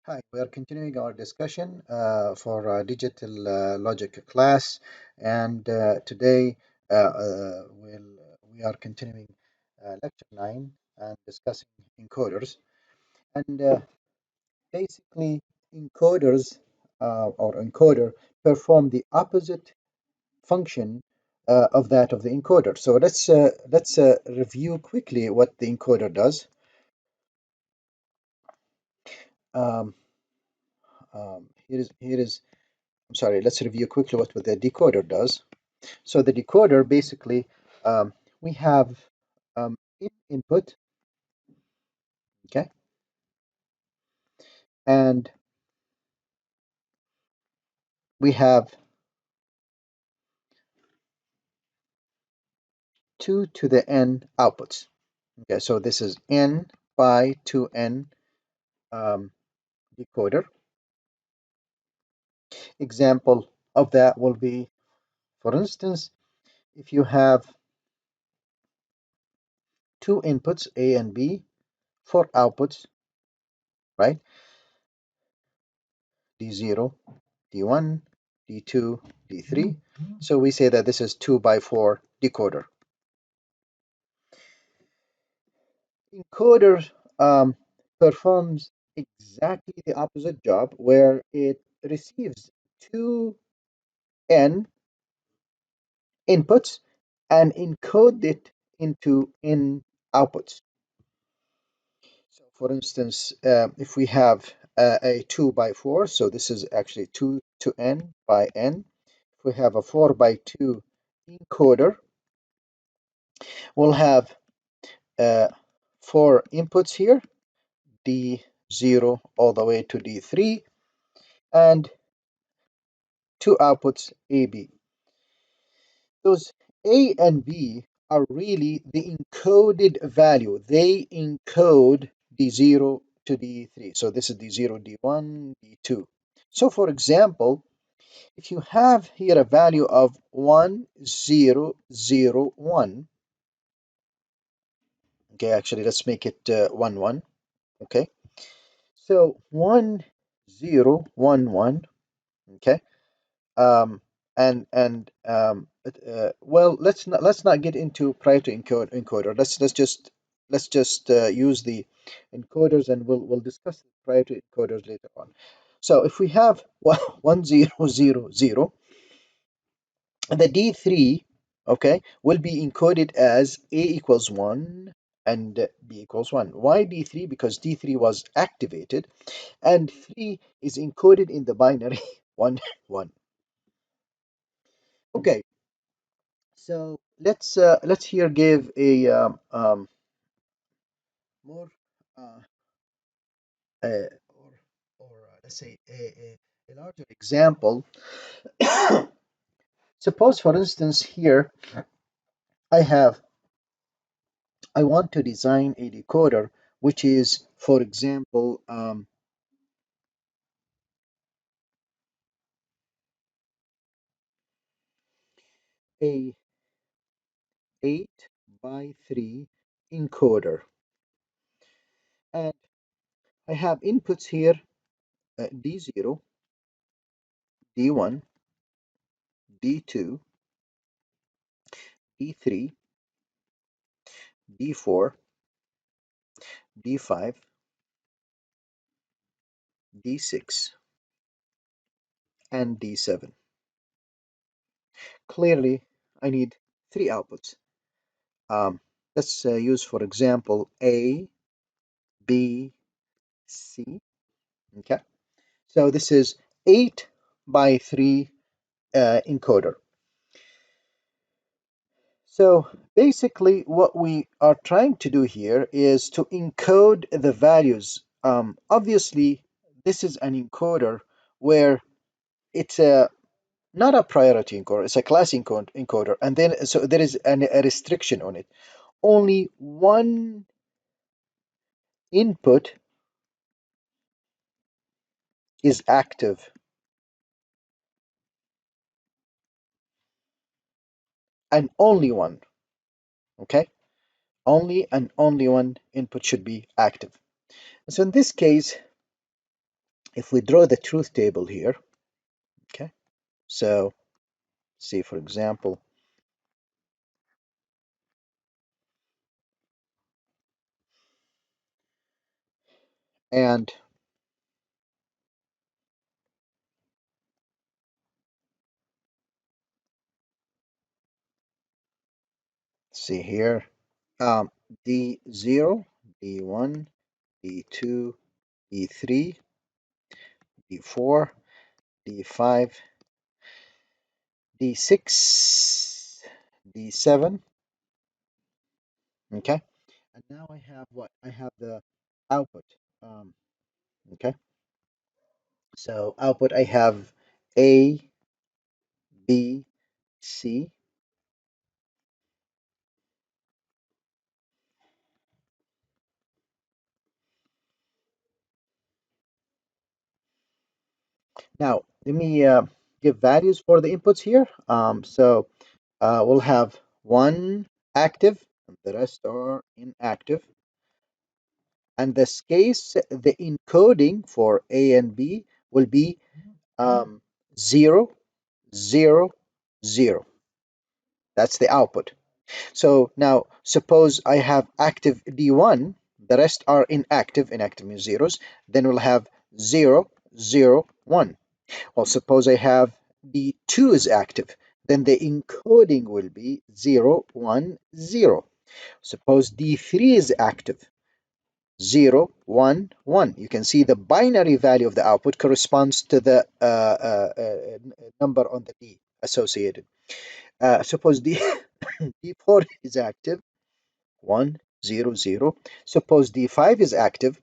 Hi, we are continuing our discussion for digital logic class, and today we are continuing lecture 9 and discussing encoders. And basically, encoders or encoder perform the opposite function of that of the encoder. So let's review quickly what the encoder does. Um, here is I'm sorry. Let's review quickly what the decoder does. So the decoder basically, we have input, okay, and we have 2 to the n outputs. Okay, so this is n by 2n um, decoder. Example of that will be, for instance, if you have two inputs, A and B, four outputs, right? D0, D1, D2, D3. So we say that this is 2 by 4 decoder. Encoder performs exactly the opposite job where it receives 2n inputs and encode it into n outputs. So for instance, if we have a 2 by 4, so this is actually 2 to n by n. If we have a 4 by 2 encoder, we'll have uh, 4 inputs here, D0 all the way to D3, and two outputs A, B. Those A and B are really the encoded value. They encode D0 to D3. So this is D0, D1, D2. So for example, if you have here a value of 1001, okay, actually let's make it 1, 1, okay. So 1011, okay. um, well, let's not get into priority encoder. Let's just use the encoders, and we'll discuss the priority encoders later on. So if we have 1000, the D3, okay, will be encoded as A equals 1 and B equals 1. Why D3? Because D3 was activated, and 3 is encoded in the binary 1 1. Okay, so let's here give a more uh, or let's say a larger example. Suppose, for instance, here I have I want to design a decoder which is, for example, a 8 by 3 encoder, and I have inputs here, D0, D1, D2, D3, D4, D5, D6, and D7. Clearly, I need three outputs. Um, let's use, for example, A, B, C. Okay, so this is 8 by 3 encoder. So basically, what we are trying to do here is to encode the values. Obviously, this is an encoder where it's not a priority encoder, it's a class encoder, and then so there is a restriction on it. Only one input is active, and only one, okay? Only and only one input should be active. So in this case, if we draw the truth table here, okay, so see, for example, and see here, um, D0, D1, D2, D3, D4, D5, D6, D7, okay, and now I have what? I have the output, okay, so output I have A, B, C. Now, let me give values for the inputs here. We'll have one active, and the rest are inactive. And this case, the encoding for A and B will be 0, 0, 0. That's the output. So now, suppose I have active D1, the rest are inactive, inactive means zeros, then we'll have 0, 0, 1. Well, suppose I have D2 is active, then the encoding will be 0, 1, 0. Suppose D3 is active, 0, 1, 1. You can see the binary value of the output corresponds to the number on the D associated. Suppose D4 is active, 1, 0, 0. Suppose D5 is active,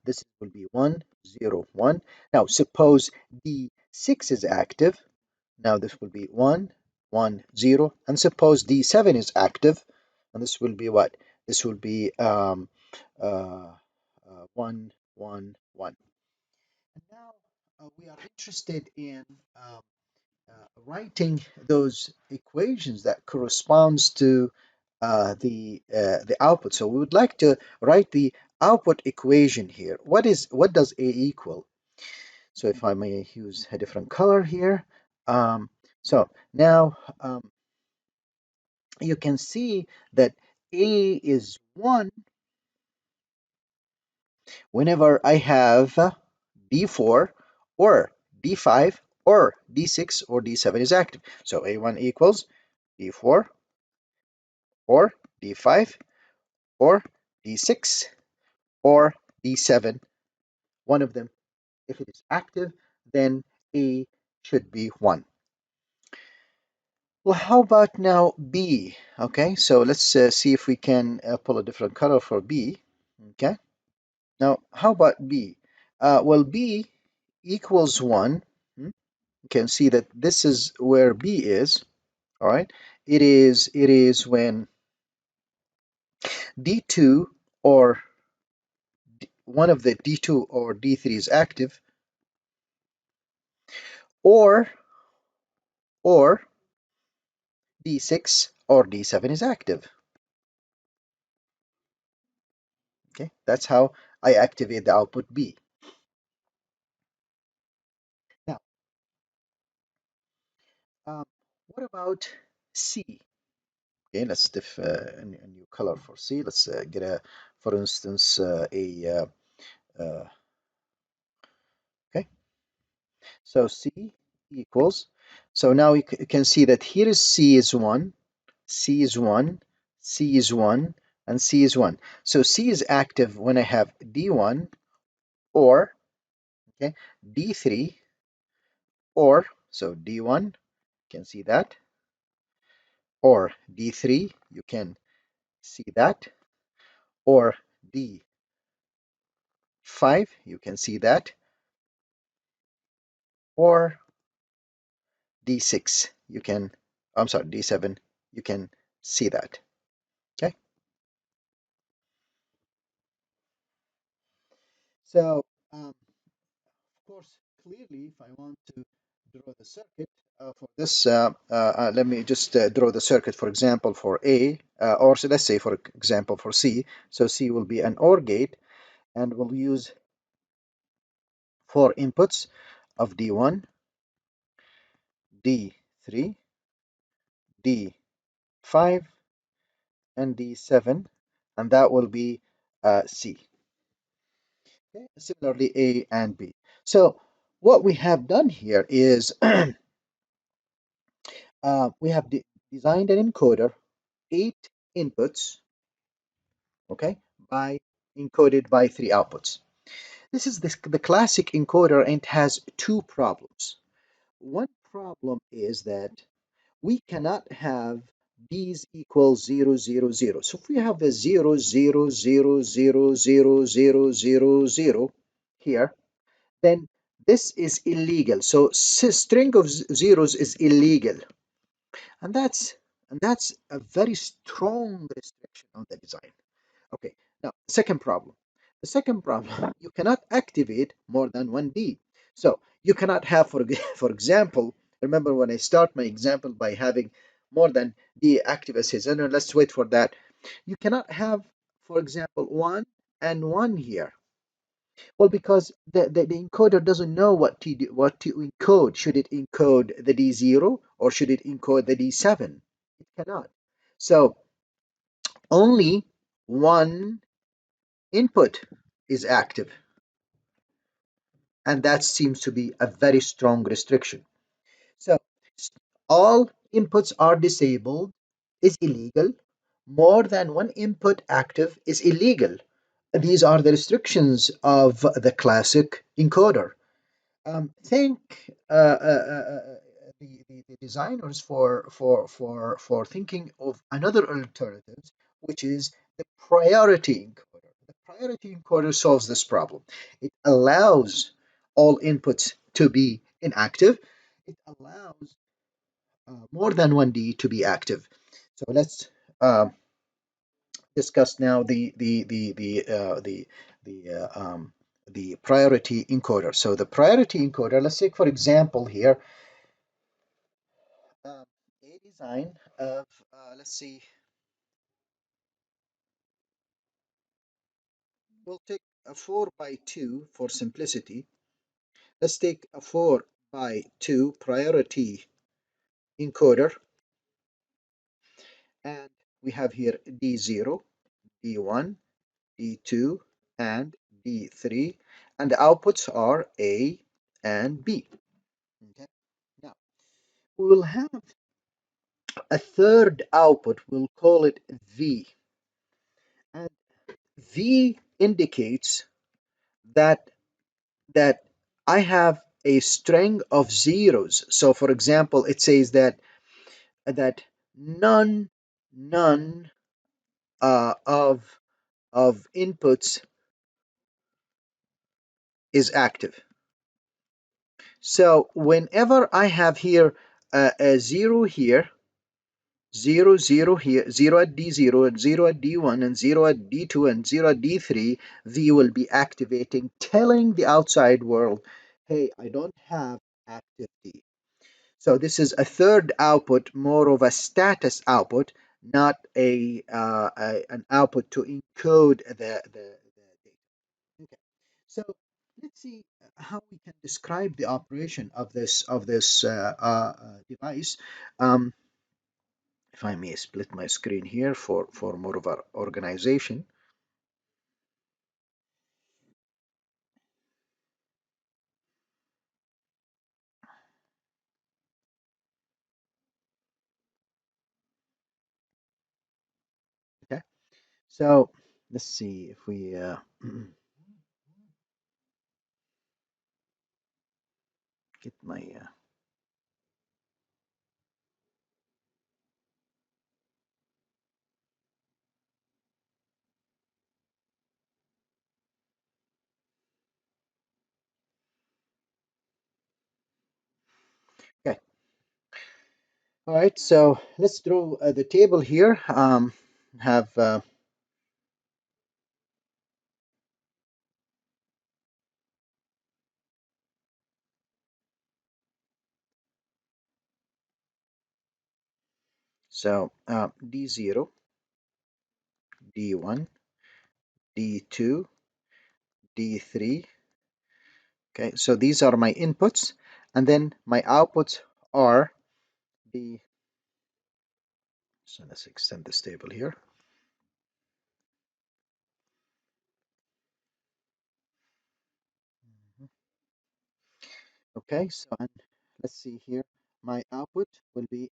this will be 1, 0, 1. Now, suppose D6 is active, now this will be 1, 1, 0. And suppose D7 is active, and this will be what? This will be 1, 1, 1. And now we are interested in writing those equations that corresponds to the output. So we would like to write the output equation here. What does A equal? So if I may use a different color here. So now you can see that A is 1 whenever I have D4 or D5 or D6 or D7 is active. So A1 equals D4 or D5 or D6 or D7. One of them, if it is active, then A should be 1. Well, how about now B? Okay, so let's see if we can pull a different color for B. Okay, now how about B? Well, B equals 1. You can see that this is where B is. All right, it is when D2 or one of the D2 or D3 is active, or or D6 or D7 is active. Okay, that's how I activate the output B. Now, um, what about C? Okay, let's diff a new color for C. Let's get a, for instance, okay. So C equals. So now you can see that here is C is 1, C is 1, C is 1, and C is 1. So C is active when I have D1 or okay, D3 or so D1, you can see that, or D3, you can see that, or D5, you can see that, or D6, you can, I'm sorry, D7, you can see that. Okay, so of course, clearly, if I want to draw the circuit for this, let me just draw the circuit, for example, for A, or so let's say, for example, for C. So C will be an OR gate, and we'll use four inputs of D1, D3, D5, and D7, and that will be C. Okay? Similarly, A and B. So what we have done here is we have designed an encoder, eight inputs, okay, by encoded by three outputs. This is the classic encoder and it has two problems. One problem is that we cannot have these equals 0, 0, 0. So if we have a 0, 0, 0, 0, 0, 0, 0, 0 here, then this is illegal. So string of zeros is illegal. And that's a very strong restriction on the design. Okay, now second problem. The second problem, you cannot activate more than one D. So you cannot have, for example, remember when I start my example by having more than D active as his, and let's wait for that. You cannot have, for example, 1 and 1 here. Well, because the encoder doesn't know what to encode. Should it encode the D0 or should it encode the D7? It cannot. So only one input is active, and that seems to be a very strong restriction. So all inputs are disabled is illegal. More than one input active is illegal. These are the restrictions of the classic encoder. Thank the designers for thinking of another alternative, which is the priority encoder. The priority encoder solves this problem. It allows all inputs to be inactive. It allows more than one D to be active. So let's discuss now the priority encoder. So the priority encoder, let's take for example here a design of let's see, we'll take a 4 by 2 for simplicity. Let's take a 4 by 2 priority encoder, and we have here D0, D1, D2, and D3, and the outputs are A and B. Okay. Now we will have a third output, we'll call it V. And V indicates that that I have a string of zeros. So for example, it says that none of inputs is active. So whenever I have here a zero here, 0, 0 here, 0 at D0, and 0 at D1, and 0 at D2, and 0 at D3, V will be activating, telling the outside world, hey, I don't have active D. So this is a third output, more of a status output, not an output to encode the data. Okay. So let's see how we can describe the operation of this device. Um, if I may split my screen here for more of our organization. Okay, so let's see if we get my okay. All right, so let's draw the table here. Have so D0, D1, D2, D3, Okay, so these are my inputs, and then my outputs are the, so let's extend this table here. Okay, so and let's see here. My output will be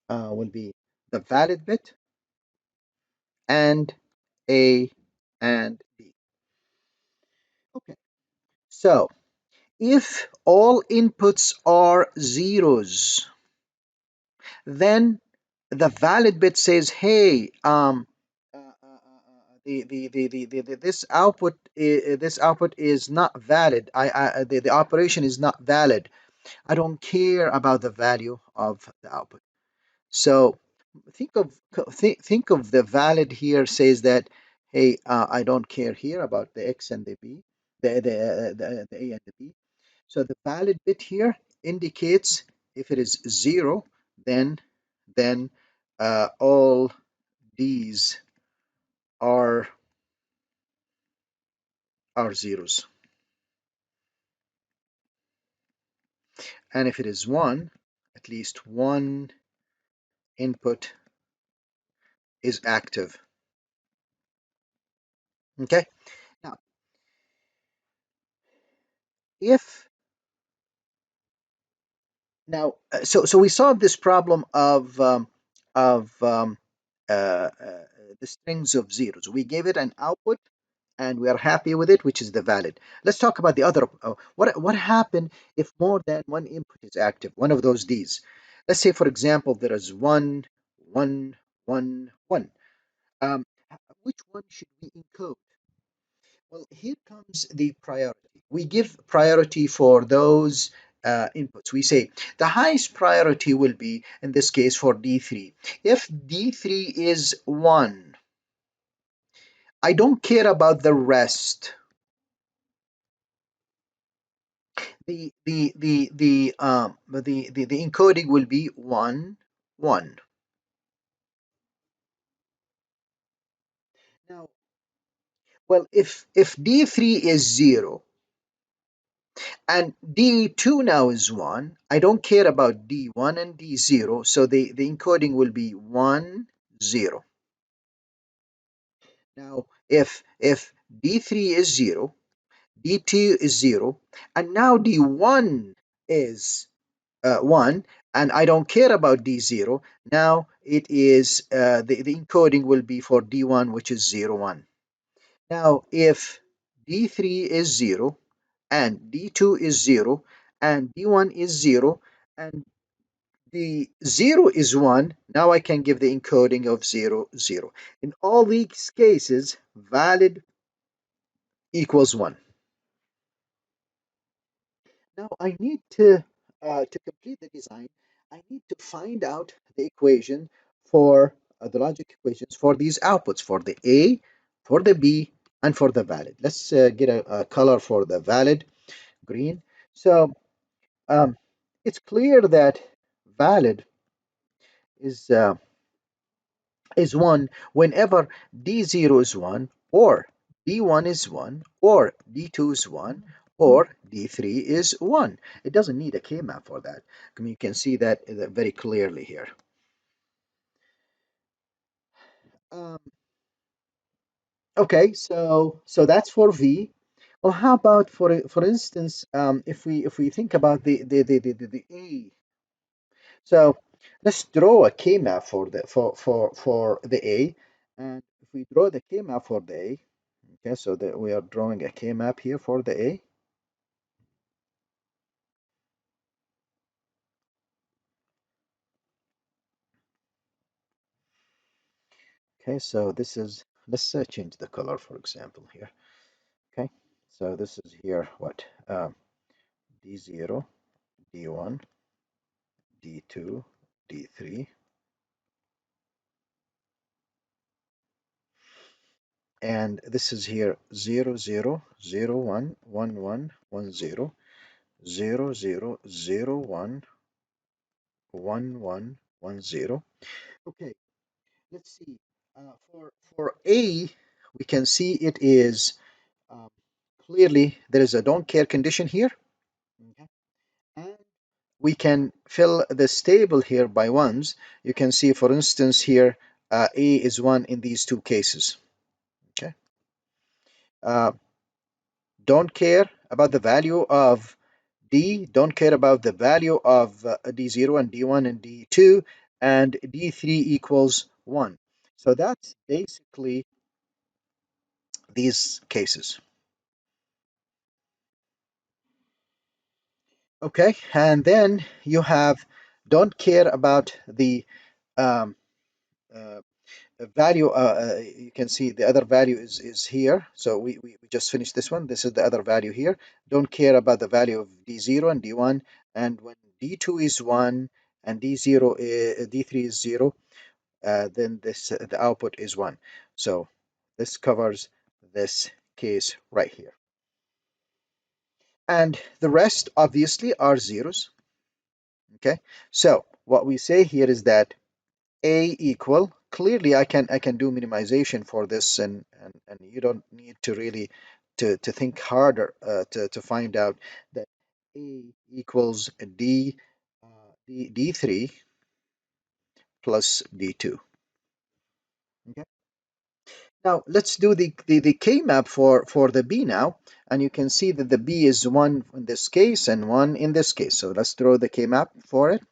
will be the valid bit and A and B. Okay, so if all inputs are zeros, then the valid bit says, hey, this output is not valid. The operation is not valid. I don't care about the value of the output. So think of the valid here says that, hey, I don't care here about the x and the b, the a and the b. So the valid bit here indicates if it is zero, then then all these are zeros, and if it is one, at least one input is active. Okay. Now, if Now, so we solved this problem of the strings of zeros. We gave it an output, and we are happy with it, which is the valid. Let's talk about the other. What happened if more than one input is active? One of those D's. Let's say, for example, there is one, one, one, one. Um, which one should we encode? Well, here comes the priority. We give priority for those inputs. We say the highest priority will be, in this case, for D3. If D3 is 1, I don't care about the rest. The encoding will be 1, 1. Now, well, if D3 is 0, and D2 now is 1. I don't care about D1 and D0, so the encoding will be 1, 0. Now, if D3 is 0, D2 is 0, and now D1 is 1, and I don't care about D0, now it is the encoding will be for D1, which is 0, 1. Now, if D3 is 0, and D2 is 0, and D1 is 0, and the 0 is 1, now I can give the encoding of 0, 0. In all these cases, valid equals 1. Now I need to complete the design, I need to find out the equation for the logic equations for these outputs, for the A, for the B, and for the valid. Let's get a color for the valid, green. So um, it's clear that valid is uh, is 1 whenever D0 is 1, or D1 is 1, or D2 is 1, or D3 is 1. It doesn't need a K-map for that. I mean, you can see that very clearly here. Um, okay, so that's for V. Well, how about for instance, if we think about the A. So let's draw a K-map for the A, and if we draw the K-map for the A, okay, so that we are drawing a K-map here for the A. Okay, so this is, let's change the color, for example, here. Okay, so this is here what D0, D1, D2, D3, and this is here 0, 0, 0, 1, 1, 1, 1, 0, 0, 0, 0, 1, 1, 1, 1, 0. Okay, let's see. For A, we can see it is um, clearly there is a don't care condition here. Okay. And we can fill the stable here by ones. You can see, for instance, here A is 1 in these two cases. Okay. Uh, don't care about the value of D, don't care about the value of D0 and D1 and D2, and D3 equals 1. So that's basically these cases. Okay, and then you have don't care about the um, uh, value. You can see the other value is here. So we just finished this one. This is the other value here. Don't care about the value of D0 and D1. And when D2 is 1 and D3 is 0, then the output is 1. So this covers this case right here. And the rest obviously are zeros. Okay, so what we say here is that A equal, clearly I can do minimization for this, and you don't need to really to think harder to find out that A equals D3 plus D2. Okay. Now let's do the K map for the B now, and you can see that the B is 1 in this case and 1 in this case. So let's draw the K map for it.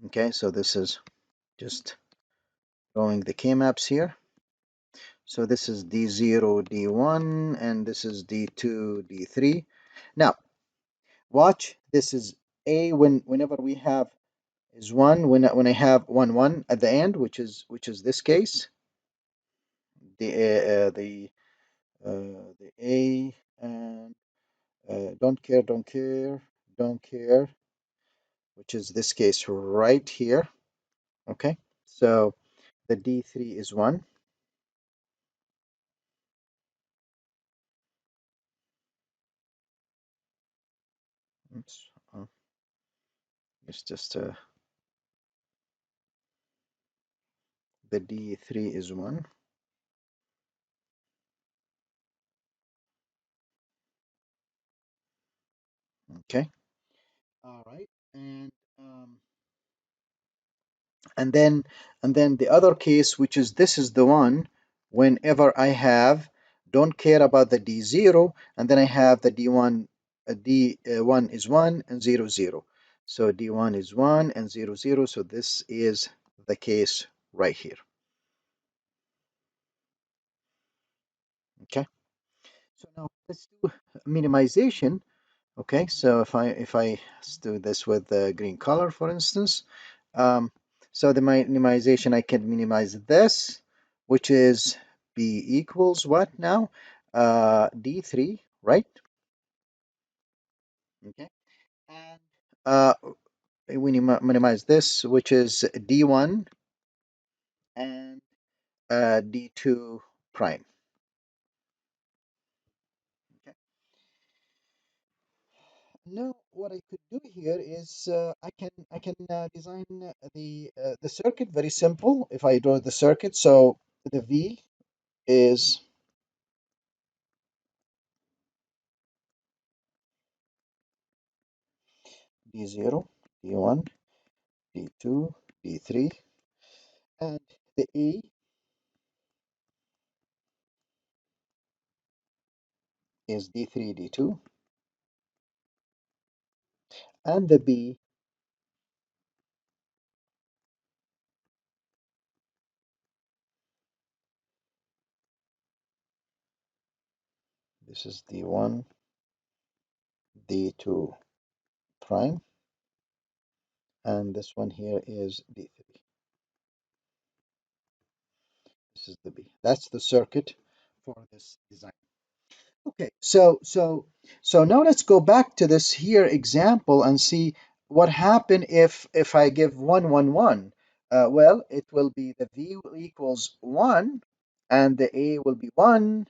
Okay, so this is just drawing the K maps here. So this is D0, D1, and this is D2, D3. Now, watch, this is A whenever we have is 1, when I have 1, 1 at the end, which is this case, the A, and don't care, don't care, don't care, which is this case right here. Okay, so the D3 is 1. Oops, it's just the D3 is 1. Okay, all right, um, and then the other case, which is this is the one whenever I have don't care about the D0, and then I have the D1, D1 is 1 and 0 0. So D1 is 1 and 0 0. So this is the case right here. Okay, so now let's do minimization. Okay, so if I do this with the green color, for instance, um, so the minimization, I can minimize this, which is B equals what now? D3, right? Okay, and we minimize this, which is D1 and D2 prime. Okay. Now, what I could do here is I can design the circuit very simple. If I draw the circuit, so the V is D0, D1, D2, D3, and the A is D3, D2, and the B, this is D1, D2 prime, and this one here is D3. This is the B. That's the circuit for this design. Okay, so now let's go back to this here example and see what happened if I give 1 1 1. Well, it will be the V equals 1 and the A will be 1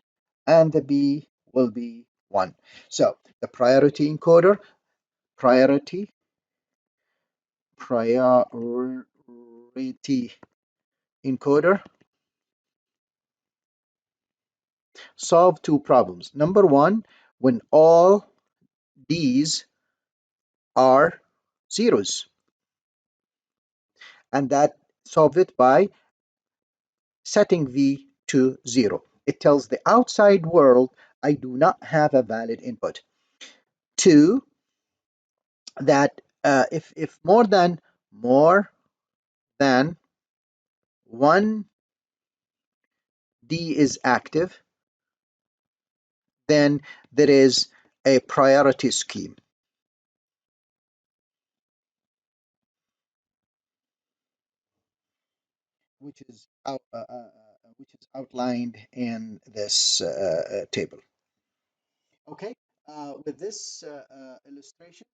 and the B will be 1. So the priority, priority encoder solve two problems. Number one, when all D's are zeros, and that solve it by setting V to 0. It tells the outside world I do not have a valid input. Two, that if more than one D is active, then there is a priority scheme, which is outlined in this table. Okay, with this illustration,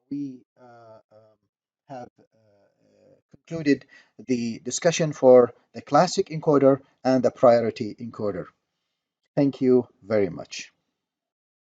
we have concluded the discussion for the classic encoder and the priority encoder. Thank you very much.